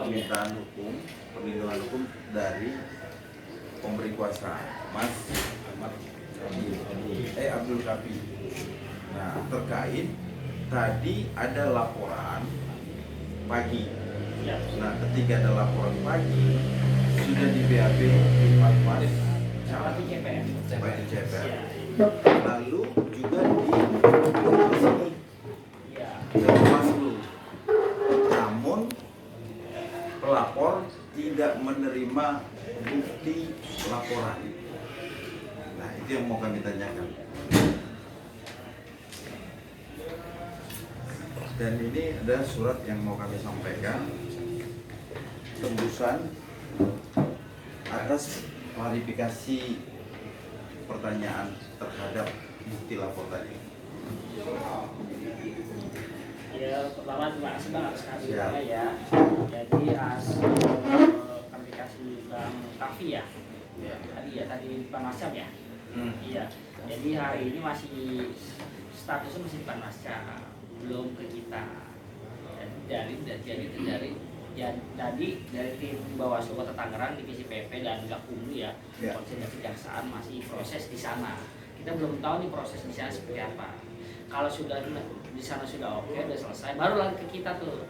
permintaan hukum, perlindungan hukum dari pemberi kuasa, Mas Abdul Kafi. Nah, terkait tadi ada laporan pagi. Nah, ketika ada laporan pagi sudah di BAP di Mas CPR. Lalu juga di sini Bawaslu. Namun pelapor tidak menerima bukti laporan. Nah, itu yang mau kami tanyakan. Dan ini ada surat yang mau kami sampaikan, tembusan atas klarifikasi pertanyaan terhadap bukti lapor tadi. Ya, pertama terima kasih banget sekali ya. Jadi hasil klarifikasi Bang Kafi ya. Tadi Bang Masyam ya. Iya. Jadi hari ini masih statusnya masih di Panwascam, belum ke kita. Dari tim Bawaslu Kota Tangerang, Divisi PP dan Gakumdu ya, Polisi dan Kejaksaan masih proses di sana. Kita belum tahu nih proses di sana seperti apa. Kalau sudah di sana sudah oke, sudah selesai, baru lagi ke kita tuh.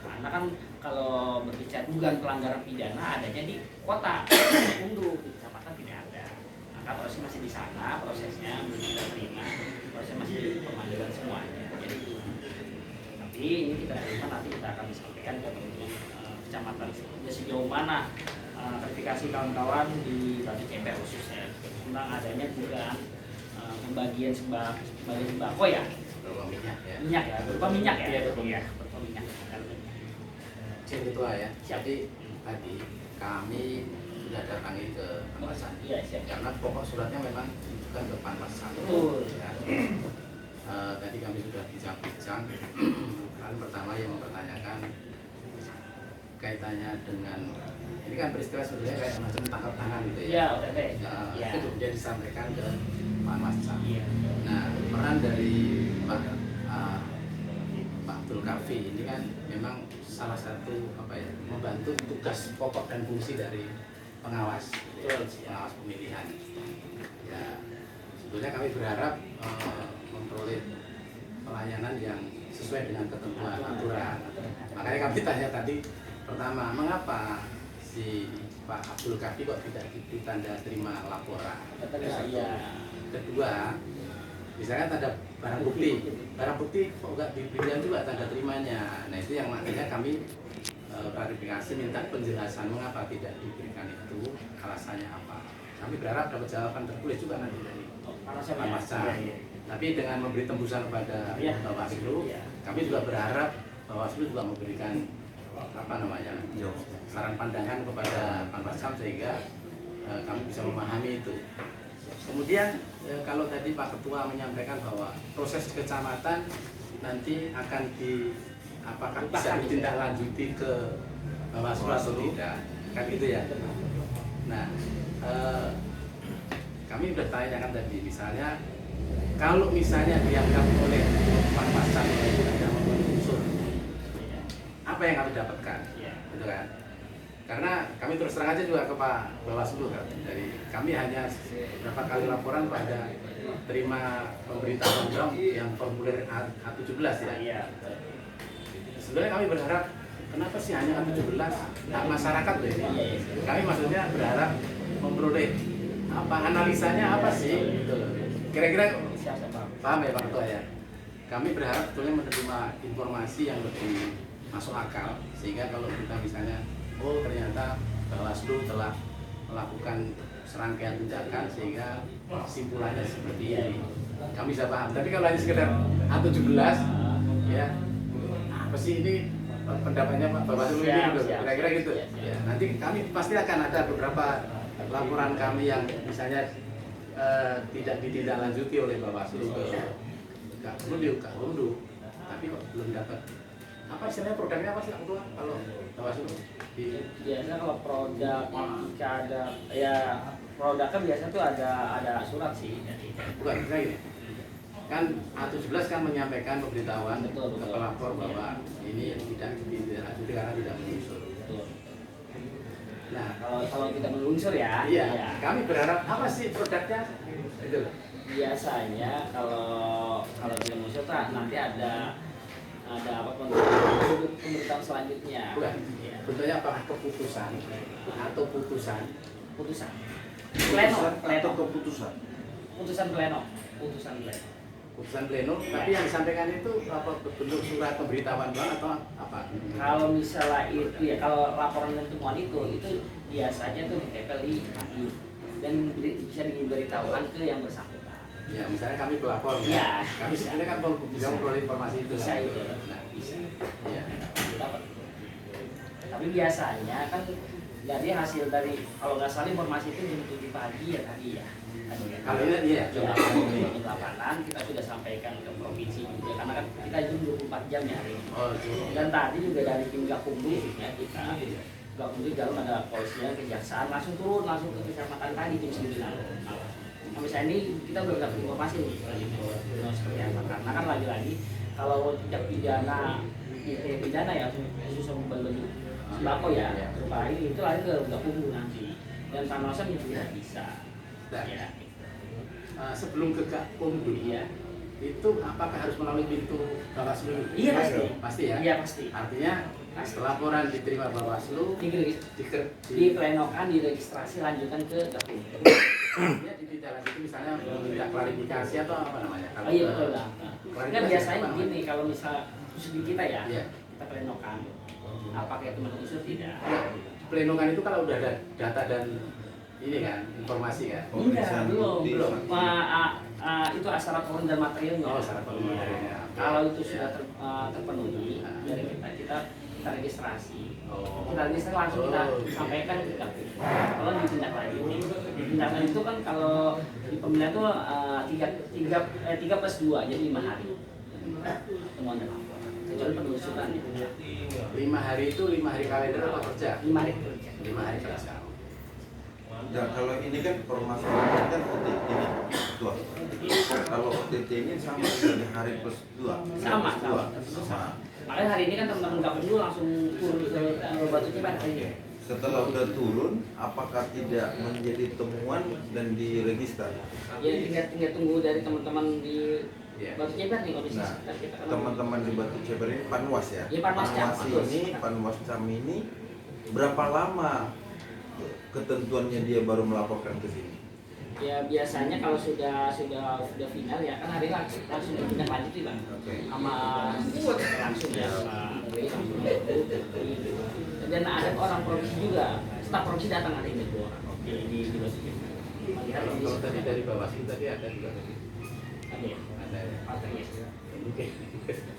Karena kan kalau berbicara bukan pelanggaran pidana adanya di kota, Gakumdu, di kecamatan tidak ada. Maka proses masih di sana, prosesnya belum kita terima, proses masih di pemanggilan semuanya. Jadi tapi ini kita terima, nanti kita akan sampaikan ke teman-teman kecamatan sejauh mana verifikasi kawan-kawan di CPR khususnya tentang adanya dugaan pembagian sembako ya, minyak ya, berupa minyak ya, berupa minyak. Ketua ya. Jadi tadi kami sudah datangi ke Panwascam. Karena pokok suratnya memang bukan ke Panwascam. Ya. Tadi kami sudah bincang-bincang. Hal pertama yang mempertanyakan kaitannya dengan ini kan peristiwa sebenarnya kayak semacam tangkap tangan gitu ya. Itu kemudian disampaikan ke Panwascam. Nah, peran dari Pak Abdul Kafi ini kan memang salah satu membantu tugas pokok dan fungsi dari pengawas, pengawas pemilihan. Ya, sebetulnya kami berharap memperoleh pelayanan yang sesuai dengan ketentuan aturan. Makanya kami tanya tadi, pertama, mengapa si Pak Abdul Kafi kok tidak ditanda terima laporan? Kedua, misalnya tanda barang bukti kok nggak diberikan juga tanda terimanya. Nah, itu yang makanya kami klarifikasi, minta penjelasan mengapa tidak diberikan itu, alasannya apa. Kami berharap dapat jawaban tertulis juga nanti dari Panwascam. Tapi dengan memberi tembusan kepada Bawaslu, kami juga berharap Bawaslu juga memberikan saran pandangan kepada Panwascam sehingga kami bisa memahami itu. Kemudian kalau tadi Pak Ketua menyampaikan bahwa proses kecamatan nanti akan apakah bisa ditindaklanjuti ke Bawaslu atau tidak, kan gitu ya. Nah, kami sudah tanyakan tadi, misalnya kalau misalnya dianggap oleh Panwascam itu tidak memenuhi unsur, apa yang kami dapatkan, gitu kan? Karena kami terus terang aja juga ke Pak Bawaslu kan, dari kami hanya beberapa kali laporan pada terima pemberitahuan dong yang formulir A17 ya. Sebenarnya kami berharap kenapa sih hanya A17, hak masyarakat loh ini. Kami maksudnya berharap memperoleh analisanya apa sih, gitu. Kira-kira paham ya Pak Ketua ya? Kami berharap sebetulnya menerima informasi yang lebih masuk akal, sehingga kalau kita misalnya ternyata Bawaslu telah melakukan serangkaian tindakan sehingga kesimpulannya seperti ini, kami bisa paham. Tapi kalau hanya sekedar A17 ya, apa sih ini pendapatnya Pak Bawaslu ini gitu, kira-kira gitu ya. Nanti kami pasti akan ada beberapa laporan kami yang misalnya tidak ditindaklanjuti oleh Bawaslu ke Gakumdu, tapi kok belum dapat apa istilahnya, produknya apa sih kalau Bawaslu? Biasanya kalau produk jika ada ya produk kan biasanya tuh ada surat sih. Bukan kayak gini. Kan A17 kan menyampaikan pemberitahuan ke pelapor bahwa ini tidak ditindaklanjuti karena tidak menyusul. Nah, kalau kita menelusur ya. iya. Kami berharap apa sih produknya? Itu. Biasanya kalau kita menelusur nanti ada apa pemberitahuan selanjutnya. Bukan. Ya. Bentuknya apakah keputusan atau putusan? Putusan. Pleno. Atau keputusan. Putusan pleno. Putusan pleno, tapi yang disampaikan itu apa bentuk surat pemberitahuan doang atau apa? Kalau misalnya itu ya, kalau laporan dan temuan itu biasanya tuh ditempel di hakim dan bisa diberitahukan ke yang bersangkutan. Ya, misalnya kami pelapor, Ya, kami bisa. sebenarnya kan bisa memperoleh informasi itu. Bisa kan? itu. Nah, bisa. Ya. Dapat. Tapi biasanya kan dari hasil dari kalau nggak salah informasi itu jam 7 pagi ya tadi ya. Kalau ini iya, Ya, coba. jam 8 kita sudah sampaikan ke provinsi juga karena kan kita jam 24 jam ya hari ini. Oh, coba. Dan tadi juga dari tim Gakumdu ya kita Gakumdu dalam ada polisian, kejaksaan langsung turun langsung ke kecamatan tadi jam 9. Sampai saat ini kita belum dapat informasi nih seperti apa karena kan lagi-lagi kalau tindak pidana ya khusus membeli sembako ya berupa ini itu lari ke Gakumdu nanti dan Panwasam juga tidak bisa. Nah, Ya. sebelum ke Gakumdu, Iya. itu apakah harus melalui pintu Bawaslu? Iya pasti. Pasti ya. Iya pasti. Artinya laporan diterima Bawaslu, Diplenokan, diregistrasi, lanjutkan ke Gakumdu. dia ditindaklanjuti misalnya meminta klarifikasi atau apa namanya? Oh iya betul lah. klarifikasi Kan biasanya apa namanya? begini kalau misal usul di kita ya, Iya. kita plenokan. Apakah itu menusul tidak? Ya, plenokan itu kalau udah ada data dan ini kan informasi kan. Enggak, belum. bukti. Itu syarat form dan materialnya. Oh, syarat form dan materialnya. Kalau itu sudah terpenuhi dari kita registrasi. Oh. Kita registrasi langsung kita Oh. sampaikan ke KPU. Kalau ditindaklanjuti, tindakan itu kan kalau di pemilihan itu 3+2 jadi 5 hari. Temuan dan laporan. Kecuali penelusuran. 5 hari itu 5 hari kalender apa kerja? 5 hari kerja. 5 hari kerja. Nah, kalau ini kan permasalahan kan OTT ini dua. Kalau OTT ini sama dari hari plus 2. Sama. Sama. Makanya hari ini kan teman-teman Gakumdu langsung turun ke Batu Cepat hari ini. Setelah udah turun, apakah tidak menjadi temuan dan diregister? Ya tinggal tunggu dari teman-teman di Iya. Batu Cepat nih kalau bisa. Nah, Kita kan teman-teman di Batu Ceber ini Panwas ya? Iya, Panwas Cam. Panwas Cam ini berapa lama ketentuannya dia baru melaporkan ke sini? ya biasanya kalau sudah final ya kan hari langsung ditindaklanjuti bang. Oke. Sama langsung ya sama langsung. Dan ada orang provinsi juga, staf provinsi datang hari ini 2 orang di Batu Cepat. Melihat Kalau kondisi tadi dari Bawaslu tadi ada juga tadi. ada ya. Ada ya. Partai ya. Oke.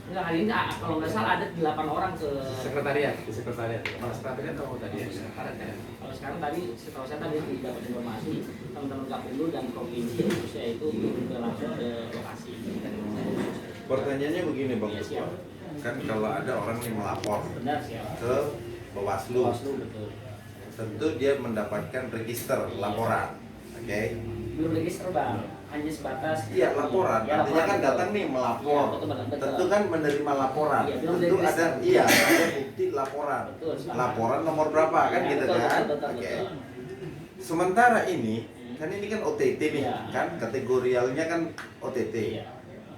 Enggak, hari ini kalau nggak salah ada 8 orang ke Sekretariat, di sekretariat. Kepala sekretariat atau tadi ya? Sekretariat. kalau sekarang tadi setahu saya tadi dapat informasi teman-teman Gakumdu dan provinsi khususnya itu juga langsung ke lokasi. Pertanyaannya begini Bang Ya, Ketua, siap. kan kalau ada orang yang melapor Benar sih ya. ke Bawaslu, Bawaslu betul. tentu dia mendapatkan register laporan, oke? Belum register bang, hanya sebatas. Iya laporan, Ya, artinya kan betul. datang nih melapor, Iya, betul. tentu kan menerima laporan, Iya, belum tentu register. ada bukti laporan, Betul, sepakat. laporan nomor berapa kan Ya, gitu betul, kan, betul. oke? Sementara ini kan ini kan OTT nih, Iya. kan kategorialnya kan OTT. Iya.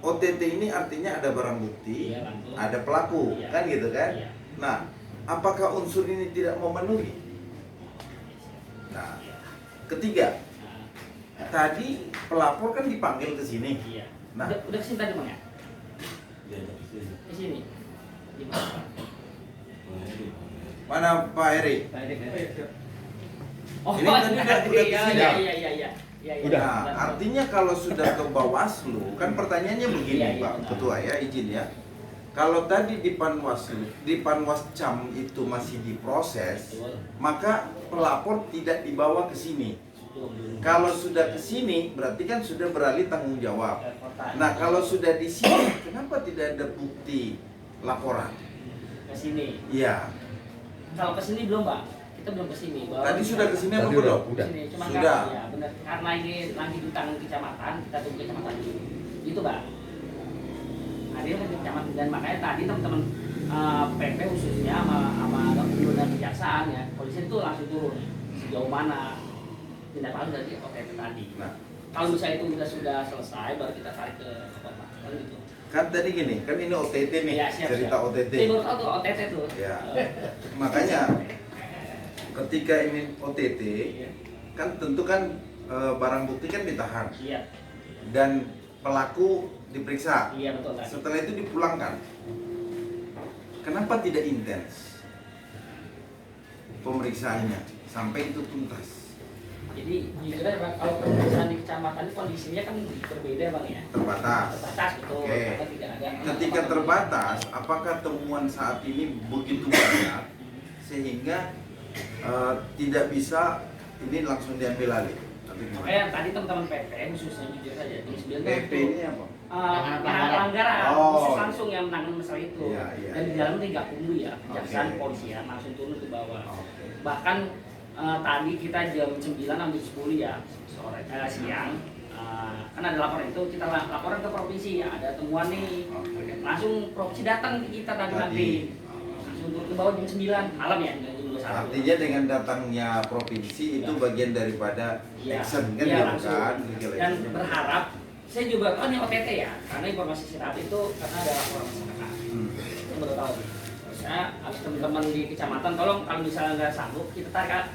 OTT ini artinya ada barang bukti, Iya, betul. ada pelaku, Iya. kan gitu kan? Iya. Nah, apakah unsur ini tidak memenuhi? Nah, ketiga, Nah, tadi pelapor kan dipanggil ke sini. iya. Nah. Udah kesini tadi bang ya? Di sini. Di mana? Mana Pak Eri? Oh, Ini tadi udah kesini ya? Iya. Ya, Nah, artinya kalau sudah ke Bawaslu, kan pertanyaannya begini Iya, iya, Pak benar. Ketua ya, izin ya. Kalau tadi di Panwaslu, di Panwascam itu masih diproses, Betul. maka pelapor tidak dibawa ke sini. Kalau sudah ke sini, berarti kan sudah beralih tanggung jawab. Nah, kalau sudah di sini, kenapa tidak ada bukti laporan? Ke sini. Iya. Kalau ke sini belum, Pak. Kita belum ke sini. Tadi sudah ke sini apa Tadi belum? udah. Sini. Cuma Sudah. kan, ya benar. Karena ini lagi di tangan kecamatan, kita tunggu kecamatan dulu. Itu, Pak. Hari ini ke kecamatan dan makanya tadi teman-teman PP khususnya sama Gubernur dan Kejaksaan ya, polisi itu langsung turun sejauh mana tindak lanjut dari OTT tadi. Nah, Kalau misalnya itu sudah selesai, baru kita tarik ke Bapak kan gitu. kan tadi gini, kan ini OTT nih, Ya, siap, cerita siap. OTT. Saya baru tahu tuh OTT tuh. Ya. Makanya ketika ini OTT, kan tentu kan barang bukti kan ditahan Iya, dan pelaku diperiksa. iya betul tadi. Setelah itu dipulangkan. Kenapa tidak intens pemeriksaannya sampai itu tuntas? Jadi jujur aja Bang, kalau pemeriksaan di kecamatan itu kondisinya kan berbeda Bang ya. Terbatas. Terbatas betul. Oke. Karena tidak ada. Ketika terbatas, apakah temuan saat ini begitu banyak sehingga tidak bisa ini langsung diambil alih? Atau gimana? Kayak tadi teman-teman PP khususnya jujur saja di 9 PP ini apa? pelanggaran Oh. khusus langsung yang menangani masalah itu. Iya, iya, Dan di iya. dalam tiga kumdu ya, kejaksaan, Oke. polisian langsung turun ke bawah. Oke. Bahkan tadi kita jam 9 sampai 10 ya sore siang kan ada laporan itu kita laporan ke provinsi ya, ada temuan nih. Oke. Langsung provinsi datang ke kita tadi nanti. Langsung turun ke bawah jam 9 malam ya, jam 21. Artinya dengan datangnya provinsi itu bagian daripada Iya. action kan Iya, gitu langsung. kan? Legal Dan action. berharap saya juga tahu nih OTT ya, karena informasi sirap itu karena ada laporan masyarakat. Saya baru tahu. Saya harus teman-teman di kecamatan tolong kalau misalnya nggak sanggup kita tarik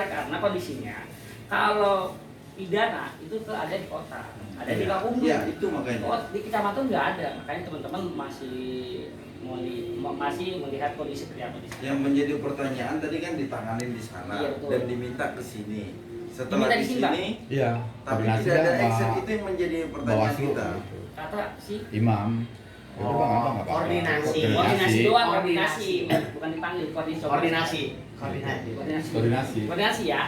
karena kondisinya kalau pidana itu tuh ada di kota, ada di Gakumdu. Ya, itu makanya. Oh, di kecamatan nggak ada, makanya teman-teman masih melihat kondisi seperti apa di sana. Yang menjadi pertanyaan tadi kan ditanganin di sana Iya, betul. dan diminta ke sini. Setelah Diminta di di sini, Pak. sini, Iya, tapi koordinasi tidak ada sama action, itu yang menjadi pertanyaan Bawaslu kita. gitu. Kata si Imam. Itu Oh, Bang, apa nggak apa-apa? koordinasi. koordinasi doang, Koordinasi. koordinasi bukan dipanggil, Koordinasi. Koordinasi ya.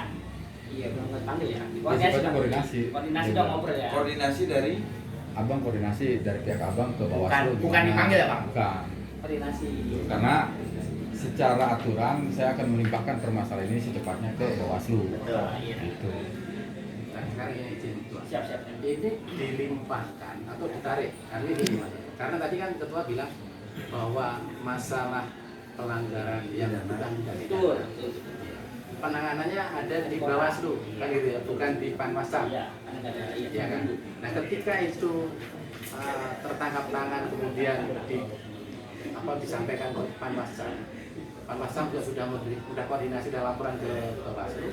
Iya, belum dipanggil ya. Sifatnya koordinasi. Koordinasi Iya. dong ngobrol ya. Koordinasi dari Abang koordinasi dari pihak abang ke Bawaslu. Bukan gimana? dipanggil ya, Bang? Bukan. Koordinasi. Karena secara aturan saya akan melimpahkan permasalahan ini secepatnya ke Bawaslu. Betul. Iya. Gitu. Nah, sekarang ini izin Ketua. Siap. Ini dilimpahkan atau ditarik karena ini karena tadi kan ketua bilang bahwa masalah pelanggaran yang bukan dari Betul. penanganannya ada di Bawaslu kan gitu ya, bukan di Panwascam. Iya, kan ada iya. Ya kan. Nah ketika itu tertangkap tangan kemudian disampaikan ke Panwascam, Panwascam juga sudah koordinasi dan laporan ke Bawaslu.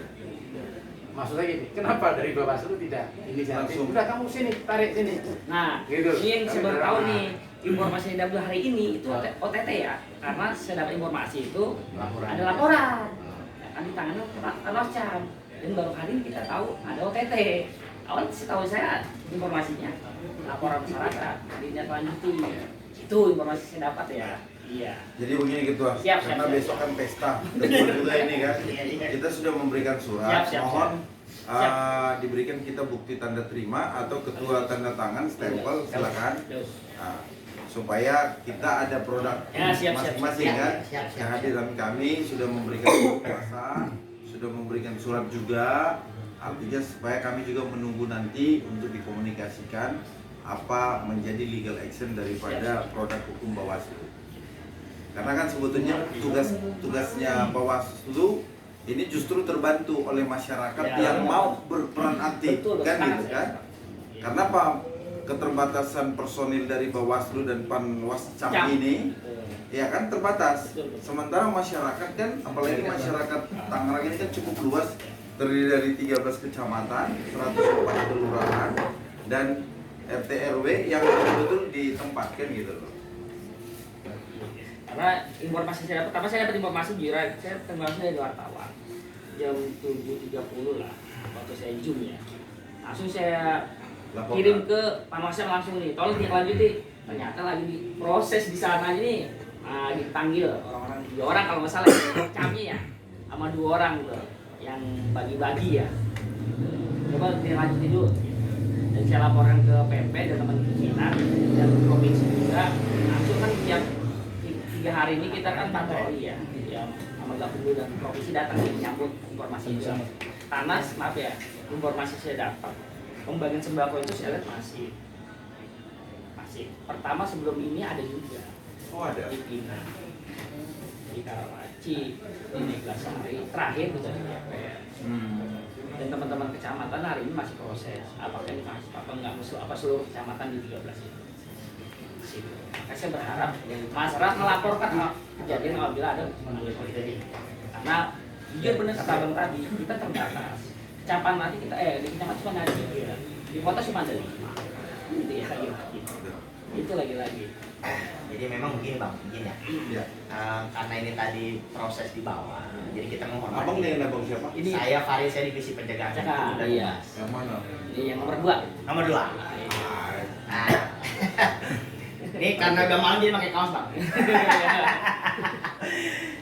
Maksudnya gini, kenapa dari Bawaslu tidak inisiatif? Langsung. Udah kamu sini, tarik sini. Nah, Gitu. ini yang saya baru tahu nih informasi yang dapat hari ini itu Nah. OTT ya, karena saya dapat informasi itu Laporan. ada laporan, ya, kan di tangannya Panwascam, dan baru hari ini kita tahu ada OTT. Awal setahu saya informasinya laporan masyarakat, ditindaklanjuti. Itu informasi saya dapat ya. Iya. Jadi begini Ketua, Siap, karena siap. besok kan pesta Depan juga ini kan. Iya. Kita sudah memberikan surat, Siap. mohon Siap. diberikan kita bukti tanda terima atau ketua tanda tangan stempel, silakan. Terus. Nah, supaya kita ada produk Ya, siap. masing-masing Siap, kan. siap. Kehadiran kami sudah memberikan kuasa, sudah memberikan surat juga, artinya supaya kami juga menunggu nanti untuk dikomunikasikan apa menjadi legal action daripada produk hukum Bawaslu. Karena kan sebetulnya tugasnya Bawaslu ini justru terbantu oleh masyarakat Ya. yang mau berperan aktif, Betul, kan sepakat gitu saya. kan? Karena apa? Keterbatasan personil dari Bawaslu dan Panwascam Cam. ini ya kan terbatas. Betul. Sementara masyarakat kan, apalagi masyarakat Tangerang ini kan cukup luas, terdiri dari 13 kecamatan, 104 kelurahan dan RT RW yang betul-betul ditempatkan gitu loh. Karena informasi saya dapat, pertama saya dapat informasi saya tenggelamnya dari wartawan jam 7.30 lah waktu saya Zoom ya. Langsung saya Laporkan. kirim ke Panwascam langsung nih, tolong ditindaklanjuti. Ternyata lagi diproses di sana ini, dipanggil orang-orang 3 orang kalau nggak salah, camnya ya, sama 2 orang tuh yang bagi-bagi ya. Coba ditindaklanjuti dulu. Dan saya laporkan ke PP dan teman pimpinan dan provinsi juga. Langsung kan tiap 3 hari ini kita kan patroli ya, sama Gakumdu dan provinsi datang menyambut informasi itu. Karena maaf ya, informasi saya dapat pembagian sembako itu saya lihat masih. Pertama sebelum ini ada juga, Oh, ada. Di Pinang, di Karawaci, di Neglasari, terakhir di PP. Dan teman-teman kecamatan hari ini masih proses apakah ini masih apa enggak apa seluruh kecamatan di 13 itu. Situ. Maka saya berharap masyarakat melaporkan kejadian apabila ada kejadian. Karena jujur benar kata Bang tadi, kita terbatas. Kecamatan nanti kita di kecamatan cuma ada 3, di kota cuma ada 5. Itu ya lagi-lagi. Itu lagi-lagi. Jadi memang begini Bang, begini ya. Ya. Karena ini tadi proses di bawah, jadi kita menghormati. Abang dengan abang siapa? Ini Saya Faris, saya divisi pencegahan. Pencegahan, iya. Yang mana? ini yang nomor 2. Nomor 2. Nah. Ini karena udah malam jadi pakai kaos Bang.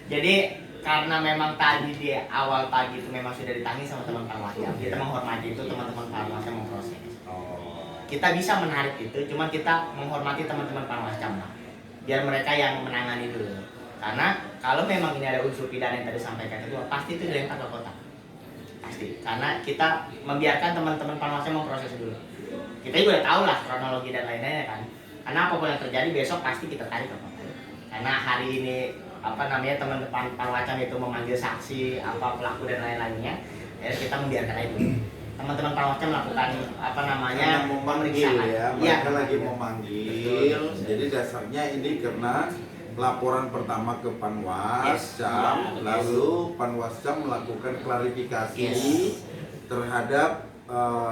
Jadi karena memang tadi di awal pagi itu memang sudah ditangani sama teman Panwascam. Kita menghormati itu, teman-teman Panwascam memproses. Kita bisa menarik itu, cuma kita menghormati teman-teman Panwascam lah. Biar mereka yang menangani dulu. Karena kalau memang ini ada unsur pidana yang tadi sampaikan itu, pasti itu dilempar ke kota. Pasti. Karena kita membiarkan teman-teman Panwascam memproses dulu. Kita juga udah tahu lah kronologi dan lain-lainnya kan. Karena apapun yang terjadi besok pasti kita tarik ke kota. Karena hari ini teman-teman Panwascam itu memanggil saksi, pelaku dan lain-lainnya, ya kita membiarkan itu. Teman-teman Panwascam melakukan memanggil ya, mereka ya, lagi memanggil. Jadi dasarnya ini karena laporan pertama ke Panwascam, lalu Panwascam melakukan klarifikasi terhadap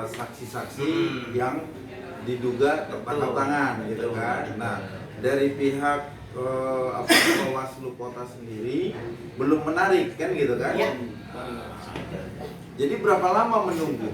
saksi-saksi yang diduga tertangkap tangan gitu kan. Nah, dari pihak Bawaslu Kota sendiri belum menarik kan gitu kan? Jadi berapa lama menunggu?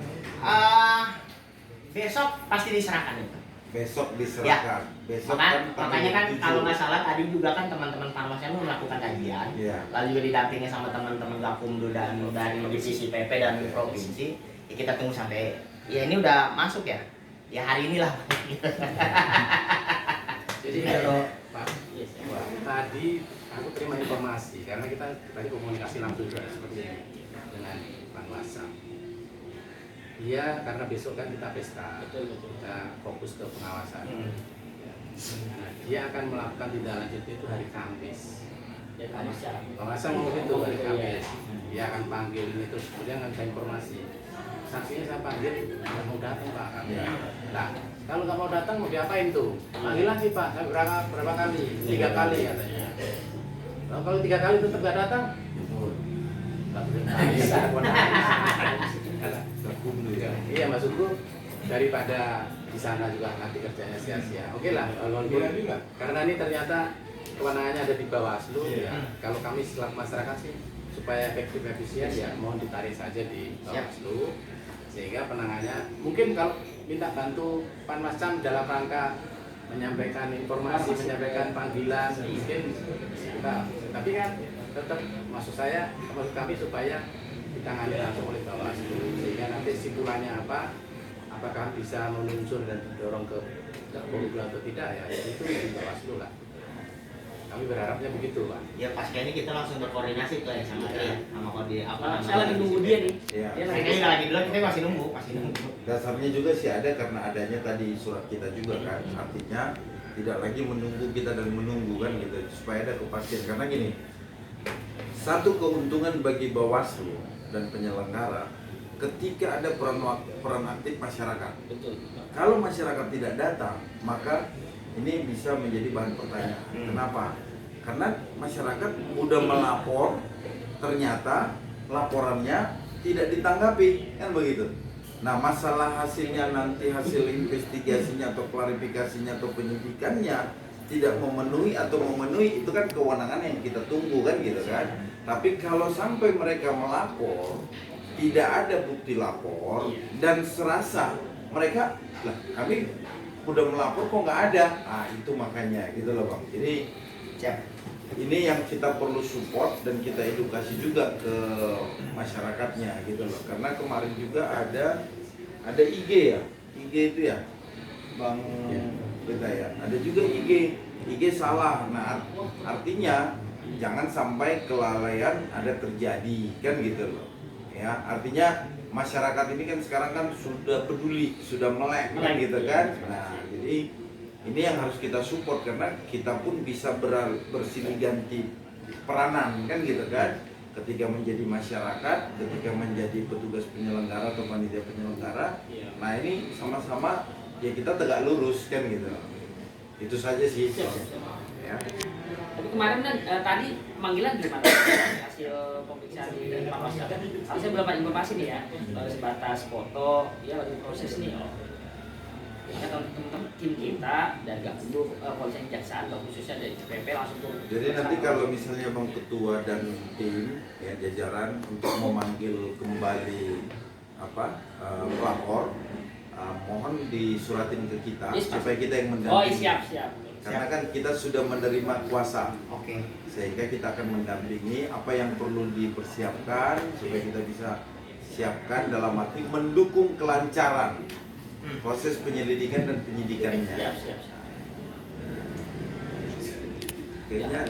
Besok pasti diserahkan itu. Besok diserahkan. Ya. Besok Makanya kan 7. kalau nggak salah tadi juga kan teman-teman Panwascam melakukan kajian, lalu juga didampingi sama teman-teman Gakumdu dan dari divisi PP dan provinsi. Ya, kita tunggu sampai ya ini udah masuk ya. Ya hari inilah. Jadi kalau Pak, tadi aku terima informasi karena kita tadi komunikasi langsung juga seperti ini dengan Panwascam. Iya, karena besok kan kita pesta, kita fokus ke pengawasan. Nah, dia akan melakukan tindak lanjut itu hari Kamis. Panwascam mau itu hari Kamis. Dia akan panggil ini terus kemudian akan ada informasi. Saksinya saya panggil, nggak mau datang Pak. Nah, kalau nggak mau datang mau diapain tuh? Panggil lagi Pak, saya berapa kali? 3 kali katanya. Kalau 3 kali tetap nggak datang, bisa. Iya maksudku daripada di sana juga nanti kerjanya sia-sia. Oke lah, karena ini ternyata kewenangannya ada di Bawaslu. Ya. Kalau kami selaku masyarakat sih supaya efektif efisien ya mohon ditarik saja di Bawaslu sehingga penanganannya mungkin kalau minta bantu Panwascam dalam rangka menyampaikan informasi, menyampaikan panggilan mungkin kita, tapi kan tetap maksud kami supaya ditangani langsung oleh Bawaslu sehingga nanti simpulannya apakah bisa meluncur dan didorong ke Polri atau tidak ya itu di Bawaslu lah. Kami berharapnya begitu Pak. Ya pasca ini kita langsung berkoordinasi tuh ya sama dia, sama Saya lagi nunggu dia nih. Iya. Dia lagi dulu, kita masih nunggu. Dasarnya juga sih ada karena adanya tadi surat kita juga kan. Artinya tidak lagi menunggu kita dan menunggu kan gitu supaya ada kepastian karena gini. Satu keuntungan bagi Bawaslu dan penyelenggara ketika ada peran aktif masyarakat. Betul. Kalau masyarakat tidak datang, maka ini bisa menjadi bahan pertanyaan. Kenapa? Karena masyarakat udah melapor, ternyata laporannya tidak ditanggapi, kan begitu. Nah, masalah hasilnya nanti hasil investigasinya atau klarifikasinya atau penyidikannya tidak memenuhi atau memenuhi itu kan kewenangan yang kita tunggu kan gitu kan. Tapi kalau sampai mereka melapor tidak ada bukti lapor dan serasa mereka lah kami udah melapor kok nggak ada, itu makanya gitu loh Bang. Jadi ini yang kita perlu support dan kita edukasi juga ke masyarakatnya gitu loh. Karena kemarin juga ada IG ya, IG itu ya Bang Beta ya, ada juga IG salah. Nah artinya jangan sampai kelalaian ada terjadi kan gitu loh. Ya artinya masyarakat ini kan sekarang kan sudah peduli, sudah melek kan gitu kan. Nah, jadi Ini yang harus kita support karena kita pun bisa bersilih ganti peranan kan gitu kan. Ketika menjadi masyarakat, ketika menjadi petugas penyelenggara atau panitia penyelenggara. Iya. Nah ini sama-sama ya kita tegak lurus kan gitu. Itu saja sih. Ya. Tapi kemarin kan tadi panggilan gimana hasil pemeriksaan di Panwascam? Harusnya belum ada informasi nih ya, sebatas foto, ya lagi proses nih. Ya teman-teman tim kita dan Gakumdu, polisi kejaksaan atau khususnya dari CPP langsung turun. Jadi nanti kalau misalnya Bang Ketua dan tim ya jajaran untuk memanggil kembali pelapor, mohon disuratin ke kita supaya kita yang mendampingi. Oh siap. Karena kan kita sudah menerima kuasa, Oke. sehingga kita akan mendampingi apa yang perlu dipersiapkan supaya kita bisa siapkan dalam arti mendukung kelancaran proses penyelidikan dan penyidikannya. Siap. Kayaknya